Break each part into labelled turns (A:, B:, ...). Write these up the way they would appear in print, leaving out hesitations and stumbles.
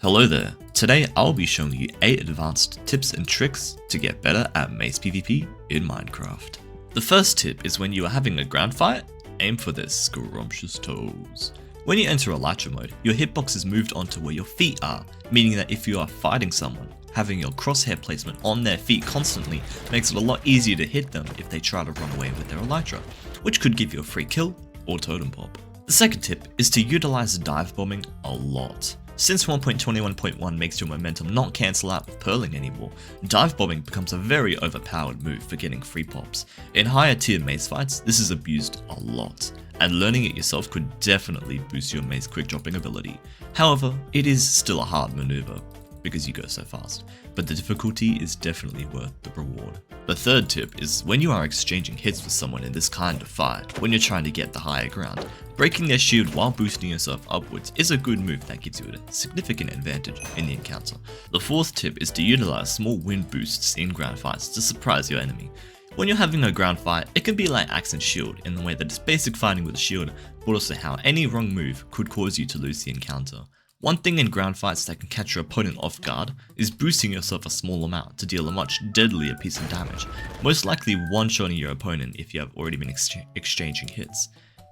A: Hello there, today I'll be showing you 8 advanced tips and tricks to get better at Mace PvP in Minecraft. The first tip is when you are having a ground fight, aim for their scrumptious toes. When you enter elytra mode, your hitbox is moved onto where your feet are, meaning that if you are fighting someone, having your crosshair placement on their feet constantly makes it a lot easier to hit them if they try to run away with their elytra, which could give you a free kill or totem pop. The second tip is to utilize dive bombing a lot. Since 1.21.1 makes your momentum not cancel out with pearling anymore, dive bombing becomes a very overpowered move for getting free pops. In higher tier mace fights, this is abused a lot, and learning it yourself could definitely boost your mace quick dropping ability. However, it is still a hard maneuver, because you go so fast, but the difficulty is definitely worth the reward. The third tip is when you are exchanging hits with someone in this kind of fight, when you're trying to get the higher ground, breaking their shield while boosting yourself upwards is a good move that gives you a significant advantage in the encounter. The fourth tip is to utilize small wind boosts in ground fights to surprise your enemy. When you're having a ground fight, it can be like axe and shield in the way that it's basic fighting with a shield, but also how any wrong move could cause you to lose the encounter. One thing in ground fights that can catch your opponent off guard is boosting yourself a small amount to deal a much deadlier piece of damage, most likely one-shotting your opponent if you have already been exchanging hits.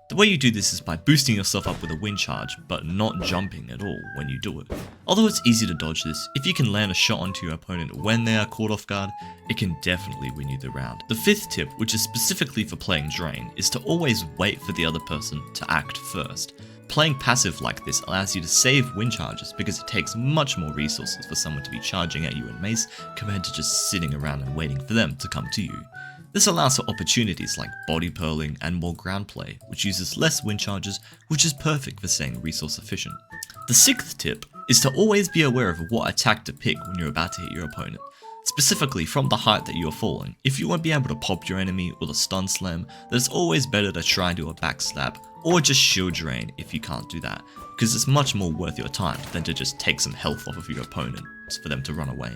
A: The way you do this is by boosting yourself up with a wind charge, but not jumping at all when you do it. Although it's easy to dodge this, if you can land a shot onto your opponent when they are caught off guard, it can definitely win you the round. The fifth tip, which is specifically for playing Drain, is to always wait for the other person to act first. Playing passive like this allows you to save wind charges because it takes much more resources for someone to be charging at you in Mace compared to just sitting around and waiting for them to come to you. This allows for opportunities like body purling and more ground play, which uses less wind charges, which is perfect for staying resource efficient. The sixth tip is to always be aware of what attack to pick when you're about to hit your opponent. Specifically from the height that you are falling, if you won't be able to pop your enemy with a stun slam, then it's always better to try and do a backstab or just shield drain if you can't do that, because it's much more worth your time than to just take some health off of your opponent for them to run away.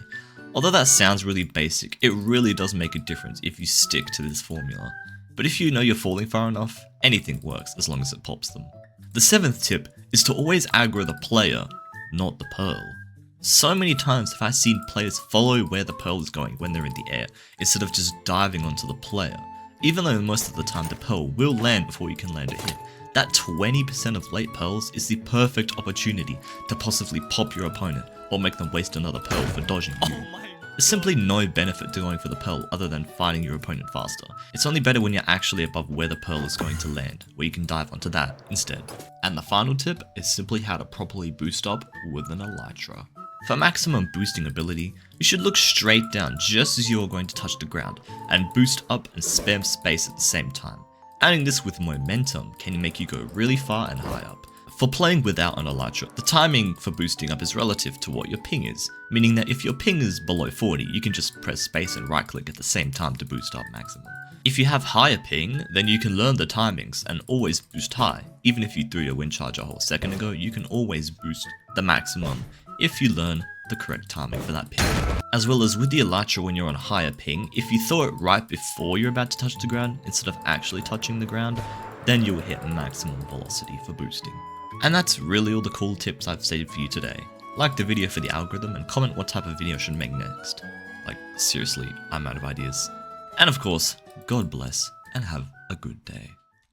A: Although that sounds really basic, it really does make a difference if you stick to this formula. But if you know you're falling far enough, anything works as long as it pops them. The seventh tip is to always aggro the player, not the pearl. So many times have I seen players follow where the pearl is going when they're in the air, instead of just diving onto the player. Even though most of the time the pearl will land before you can land a hit, that 20% of late pearls is the perfect opportunity to possibly pop your opponent or make them waste another pearl for dodging you. There's simply no benefit to going for the pearl other than finding your opponent faster. It's only better when you're actually above where the pearl is going to land, where you can dive onto that instead. And the final tip is simply how to properly boost up with an elytra. For maximum boosting ability, you should look straight down just as you are going to touch the ground, and boost up and spam space at the same time. Adding this with momentum can make you go really far and high up. For playing without an elytra, the timing for boosting up is relative to what your ping is, meaning that if your ping is below 40, you can just press space and right click at the same time to boost up maximum. If you have higher ping, then you can learn the timings and always boost high. Even if you threw your wind charge a whole second ago, you can always boost the maximum if you learn the correct timing for that ping. As well as with the elytra when you're on higher ping, if you throw it right before you're about to touch the ground instead of actually touching the ground, then you'll hit maximum velocity for boosting. And that's really all the cool tips I've saved for you today. Like the video for the algorithm and comment what type of video I should make next. Like, seriously, I'm out of ideas. And of course, God bless and have a good day.